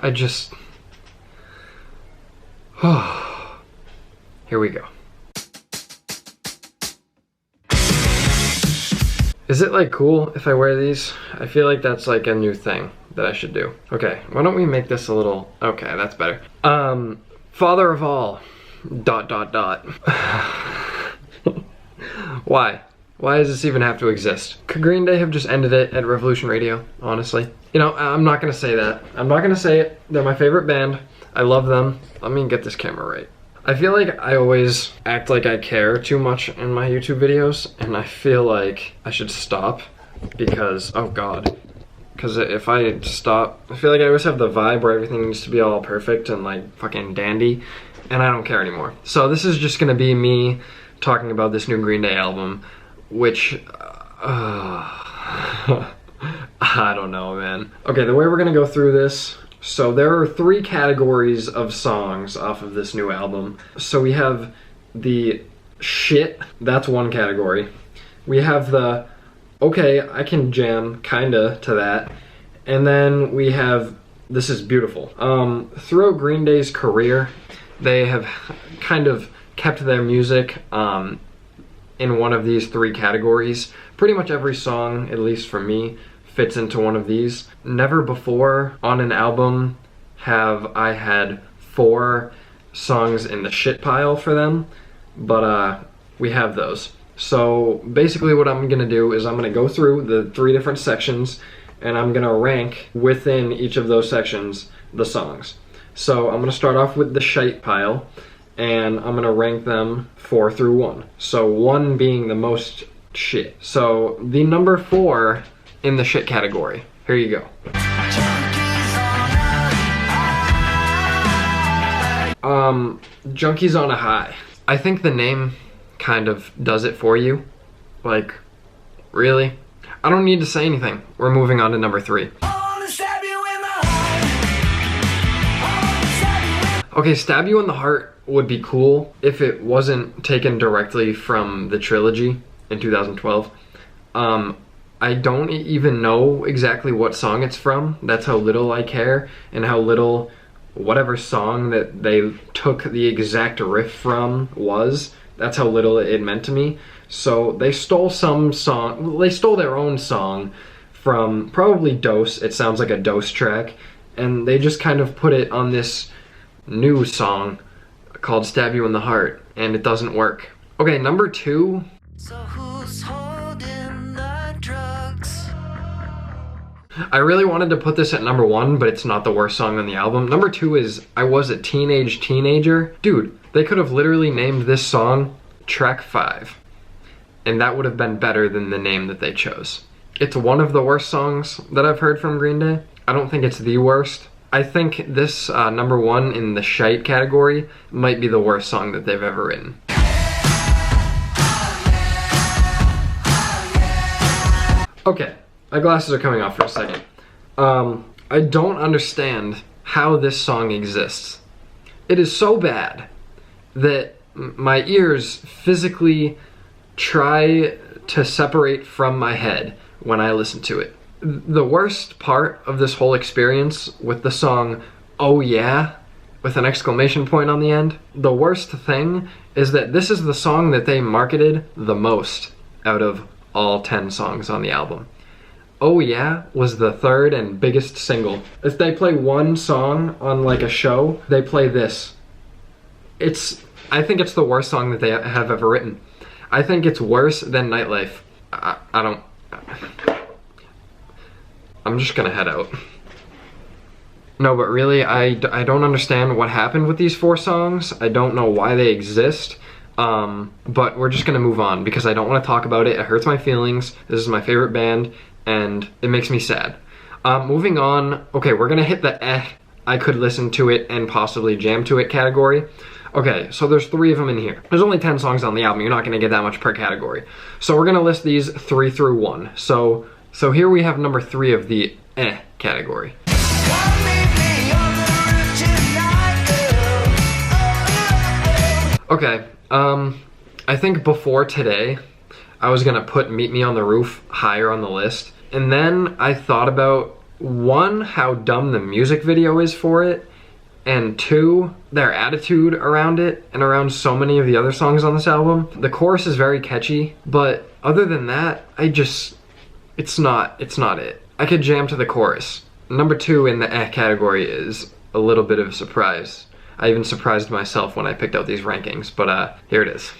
I just... Here we go. Is it like cool if I wear these? I feel like that's like a new thing that I should do. Okay, why don't we make this a little... Okay, that's better. Father of all... ... Why? Why does this even have to exist? Could Green Day have just ended it at Revolution Radio, honestly? You know, I'm not gonna say that. I'm not gonna say it. They're my favorite band. I love them. Let me get this camera right. I feel like I always act like I care too much in my YouTube videos, and I feel like I should stop because, oh god. Because if I stop, I feel like I always have the vibe where everything needs to be all perfect and like fucking dandy, and I don't care anymore. So this is just gonna be me talking about this new Green Day album, which, I don't know, man. Okay, the way we're gonna go through this, so there are 3 categories of songs off of this new album. So we have the shit, that's one category. We have the, okay, I can jam kinda to that. And then we have, this is beautiful. Throughout Green Day's career, they have kind of kept their music in one of these 3 categories. Pretty much every song, at least for me, fits into one of these. Never before on an album have I had 4 songs in the shit pile for them, but we have those. So basically what I'm gonna do is I'm gonna go through the 3 different sections and I'm gonna rank within each of those sections the songs. So I'm gonna start off with the shite pile, and I'm gonna rank them 4 through 1. So 1 being the most shit. So the number 4 in the shit category. Here you go. Junkies on a High. I think the name kind of does it for you. Like, really? I don't need to say anything. We're moving on to number 3. Okay, Stab You in the Heart would be cool if it wasn't taken directly from the trilogy in 2012. I don't even know exactly what song it's from. That's how little I care, and how little whatever song that they took the exact riff from was. That's how little it meant to me. So they stole some song, they stole their own song from probably Dose. It sounds like a Dose track, and they just kind of put it on this new song called Stab You in the Heart, and it doesn't work. Okay, number 2. So who's holding the drugs? I really wanted to put this at number 1, but it's not the worst song on the album. Number 2 is I Was a Teenager. Dude, they could have literally named this song Track 5, and that would have been better than the name that they chose. It's one of the worst songs that I've heard from Green Day. I don't think it's the worst. I think this number 1 in the shite category might be the worst song that they've ever written. Okay, my glasses are coming off for a second. I don't understand how this song exists. It is so bad that my ears physically try to separate from my head when I listen to it. The worst part of this whole experience with the song Oh Yeah, with an exclamation point on the end, the worst thing is that this is the song that they marketed the most out of all 10 songs on the album. Oh Yeah was the 3rd and biggest single. If they play one song on like a show, they play this. I think it's the worst song that they have ever written. I think it's worse than Nightlife. I'm just gonna head out. No, but really, I don't understand what happened with these 4 songs. I don't know why they exist. But we're just gonna move on because I don't want to talk about it. It hurts my feelings. This is my favorite band, and it makes me sad. Moving on. Okay, we're gonna hit the I could listen to it and possibly jam to it category. Okay, so there's 3 of them in here. There's only 10 songs on the album. You're not gonna get that much per category. So we're gonna list these 3 through 1. So here we have number 3 of the category. Okay, I think before today, I was gonna put Meet Me on the Roof higher on the list. And then I thought about one, how dumb the music video is for it, and two, their attitude around it and around so many of the other songs on this album. The chorus is very catchy, but other than that, it's not it. I could jam to the chorus. Number 2 in the category is a little bit of a surprise. I even surprised myself when I picked out these rankings, but here it is.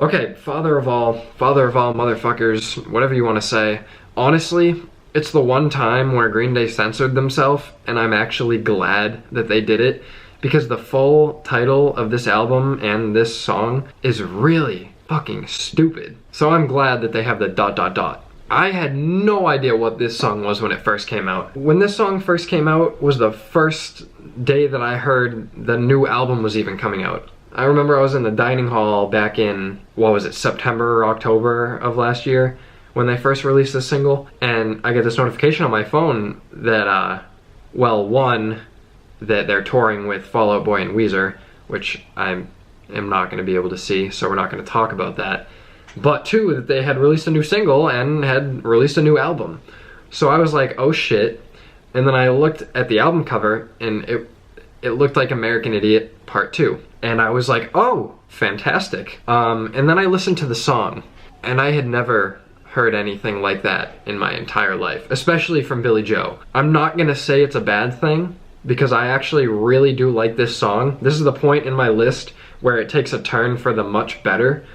Okay, father of all motherfuckers, whatever you want to say. Honestly, it's the one time where Green Day censored themselves, and I'm actually glad that they did it, because the full title of this album and this song is really fucking stupid. So I'm glad that they have the ... I had no idea what this song was when it first came out. When this song first came out was the first day that I heard the new album was even coming out. I remember I was in the dining hall back in, what was it, September or October of last year when they first released this single, and I get this notification on my phone that, well, one, that they're touring with Fall Out Boy and Weezer, which I am not going to be able to see, so we're not going to talk about that. But two, that they had released a new single and had released a new album. So I was like, oh shit. And then I looked at the album cover, and it looked like American Idiot Part 2. And I was like, oh, fantastic. And then I listened to the song, and I had never heard anything like that in my entire life, especially from Billy Joe. I'm not gonna say it's a bad thing, because I actually really do like this song. This is the point in my list where it takes a turn for the much better,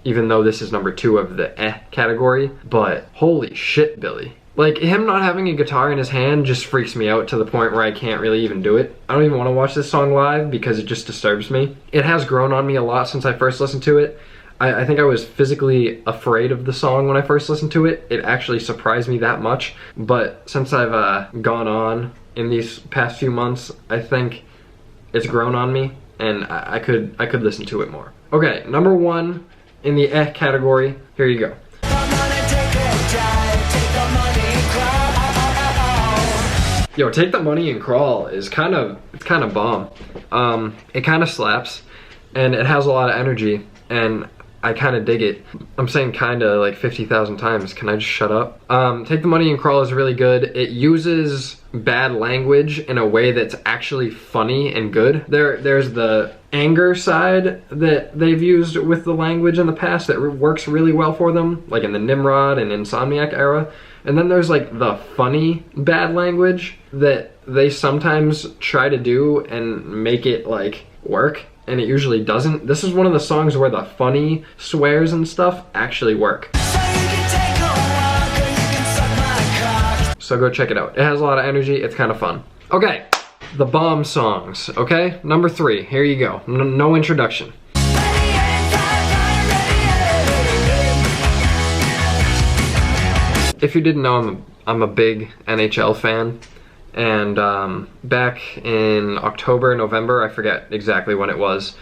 even though this is number 2 of the category. But holy shit, Billy. Like, him not having a guitar in his hand just freaks me out to the point where I can't really even do it. I don't even want to watch this song live because it just disturbs me. It has grown on me a lot since I first listened to it. I think I was physically afraid of the song when I first listened to it. It actually surprised me that much. But since I've gone on in these past few months, I think it's grown on me, and I could listen to it more. Okay, number 1 in the category. Here you go. Yo, Take the Money and Crawl is kind of bomb. It kind of slaps, and it has a lot of energy, and I kind of dig it. I'm saying kinda like 50,000 times. Can I just shut up? Take the Money and Crawl is really good. It uses bad language in a way that's actually funny and good. There's the anger side that they've used with the language in the past that works really well for them, like in the Nimrod and Insomniac era. And then there's like the funny bad language that they sometimes try to do and make it like work, and it usually doesn't. This is one of the songs where the funny swears and stuff actually work. So go check it out. It has a lot of energy, it's kind of fun. Okay, the bomb songs, okay? Number 3, here you go. No introduction. If you didn't know, I'm a big NHL fan, and back in October, November, I forget exactly when it was,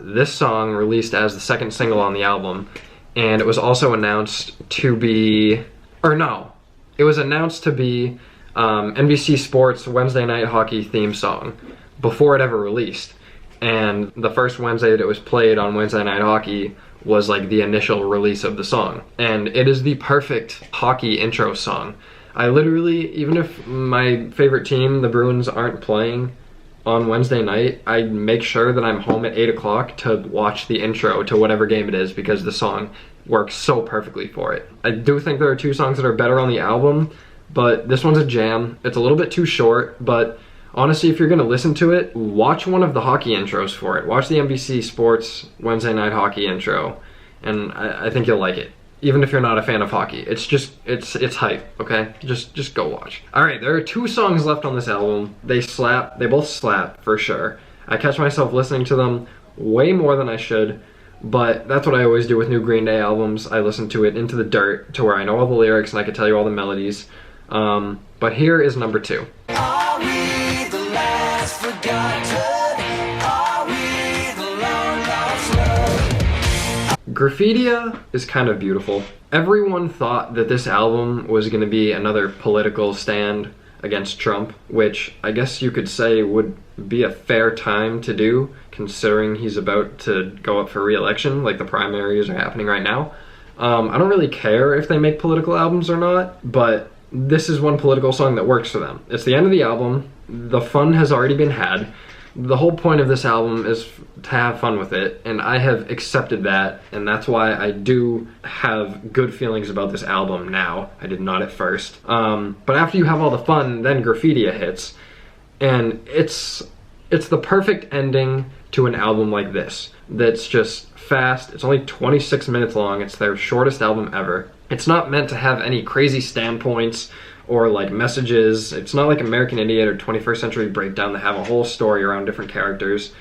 this song released as the second single on the album, and it was also announced to be, it was announced to be NBC Sports Wednesday Night Hockey theme song before it ever released. And the first Wednesday that it was played on Wednesday Night Hockey was like the initial release of the song. And it is the perfect hockey intro song. I literally, even if my favorite team, the Bruins, aren't playing on Wednesday night, I make sure that I'm home at 8 o'clock to watch the intro to whatever game it is, because the song works so perfectly for it. I do think there are 2 songs that are better on the album, but this one's a jam. It's a little bit too short, but honestly, if you're gonna listen to it, watch one of the hockey intros for it. Watch the NBC Sports Wednesday Night Hockey intro, and I think you'll like it. Even if you're not a fan of hockey, it's hype, okay? Just go watch. All right, there are 2 songs left on this album. They slap, they both slap for sure. I catch myself listening to them way more than I should, but that's what I always do with new Green Day albums. I listen to it into the dirt to where I know all the lyrics and I can tell you all the melodies. But here is number 2. Are we the last forgotten? Are we the long lost love? Graffitia is kind of beautiful. Everyone thought that this album was going to be another political stand against Trump, which I guess you could say would be a fair time to do, considering he's about to go up for re-election, like the primaries are happening right now. I don't really care if they make political albums or not, but this is one political song that works for them. It's the end of the album, the fun has already been had. The whole point of this album is to have fun with it, and I have accepted that, and that's why I do have good feelings about this album now. I did not at first. But after you have all the fun, then Graffitia hits, and it's the perfect ending to an album like this. That's just fast. It's only 26 minutes long. It's their shortest album ever. It's not meant to have any crazy standpoints or like messages. It's not like American Idiot or 21st Century Breakdown that have a whole story around different characters.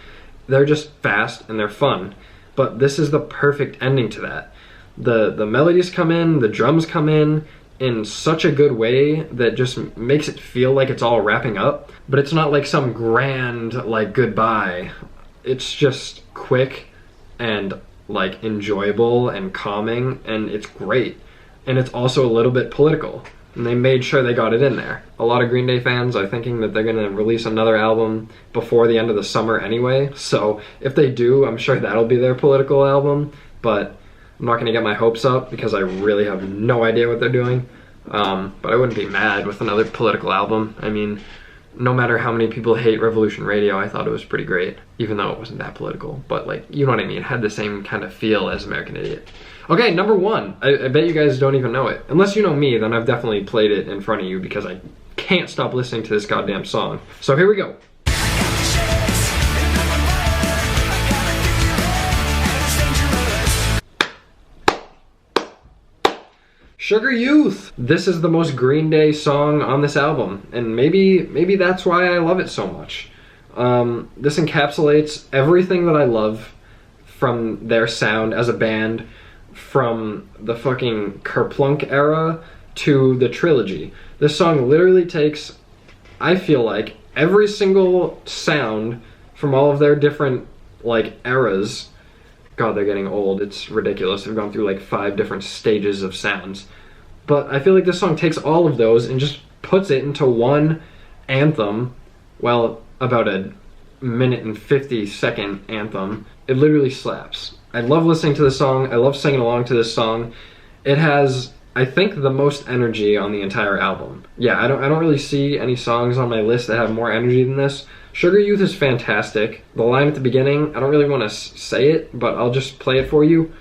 They're just fast and they're fun. But this is the perfect ending to that. The melodies come in, the drums come in such a good way that just makes it feel like it's all wrapping up. But it's not like some grand like goodbye. It's just quick and like enjoyable and calming, and it's great. And it's also a little bit political. And they made sure they got it in there. A lot of Green Day fans are thinking that they're gonna release another album before the end of the summer anyway. So if they do, I'm sure that'll be their political album. But I'm not gonna get my hopes up because I really have no idea what they're doing. But I wouldn't be mad with another political album. I mean, no matter how many people hate Revolution Radio, I thought it was pretty great. Even though it wasn't that political. But like, you know what I mean? It had the same kind of feel as American Idiot. Okay, number one. I bet you guys don't even know it. Unless you know me, then I've definitely played it in front of you because I can't stop listening to this goddamn song. So here we go. Sugar Youth! This is the most Green Day song on this album, and maybe that's why I love it so much. This encapsulates everything that I love from their sound as a band, from the fucking Kerplunk era to the trilogy. This song literally takes, I feel like, every single sound from all of their different, like, eras. God, they're getting old. It's ridiculous. They've gone through, like, 5 different stages of sounds. But I feel like this song takes all of those and just puts it into one anthem. Well, about a minute and 50-second anthem. It literally slaps. I love listening to this song. I love singing along to this song. It has, I think, the most energy on the entire album. Yeah, I don't really see any songs on my list that have more energy than this. Sugar Youth is fantastic. The line at the beginning, I don't really want to say it, but I'll just play it for you.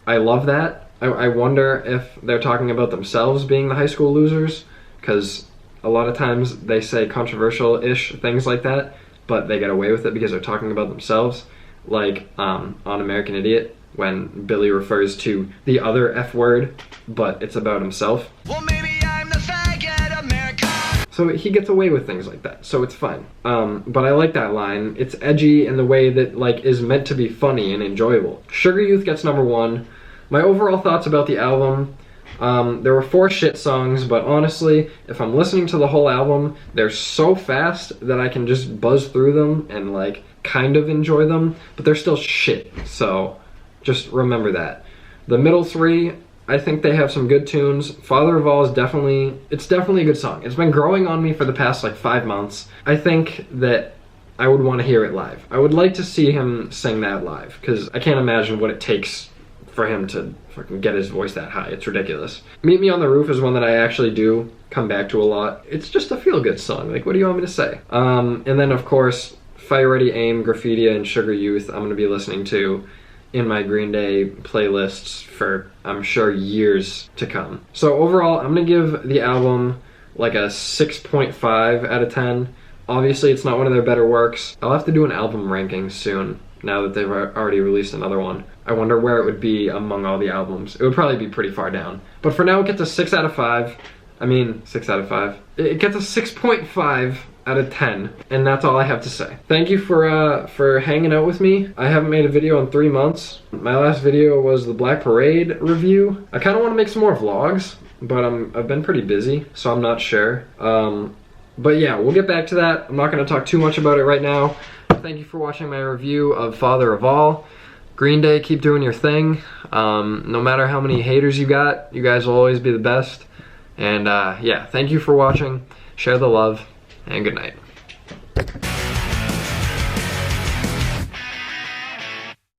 I love that. I wonder if they're talking about themselves being the high school losers, because a lot of times they say controversial-ish things like that, but they get away with it because they're talking about themselves. Like on American Idiot, when Billy refers to the other F word, but it's about himself. Well, maybe I'm the faggot America. So he gets away with things like that, so it's fine. But I like that line. It's edgy in the way that like is meant to be funny and enjoyable. Sugar Youth gets number 1. My overall thoughts about the album, there were 4 shit songs, but honestly, if I'm listening to the whole album, they're so fast that I can just buzz through them and like kind of enjoy them, but they're still shit, so just remember that. The middle 3, I think they have some good tunes. Father of All is definitely a good song. It's been growing on me for the past like 5 months. I think that I would want to hear it live. I would like to see him sing that live, because I can't imagine what it takes for him to fucking get his voice that high. It's ridiculous. Meet Me on the Roof is one that I actually do come back to a lot. It's just a feel-good song. Like, what do you want me to say? And then, of course, Fire Ready Aim, Graffitia, and Sugar Youth I'm going to be listening to in my Green Day playlists for, I'm sure, years to come. So overall, I'm going to give the album like a 6.5 out of 10. Obviously, it's not one of their better works. I'll have to do an album ranking soon, now that they've already released another one. I wonder where it would be among all the albums. It would probably be pretty far down. But for now, it gets a 6 out of 5. I mean, 6 out of 5. It gets a 6.5 out of 10, and that's all I have to say. Thank you for hanging out with me. I haven't made a video in 3 months. My last video was the Black Parade review. I kind of want to make some more vlogs, but I've been pretty busy, so I'm not sure. But yeah, we'll get back to that. I'm not going to talk too much about it right now. Thank you for watching my review of Father of All. Green Day, keep doing your thing. No matter how many haters you got, you guys will always be the best. And yeah, thank you for watching. Share the love, and good night.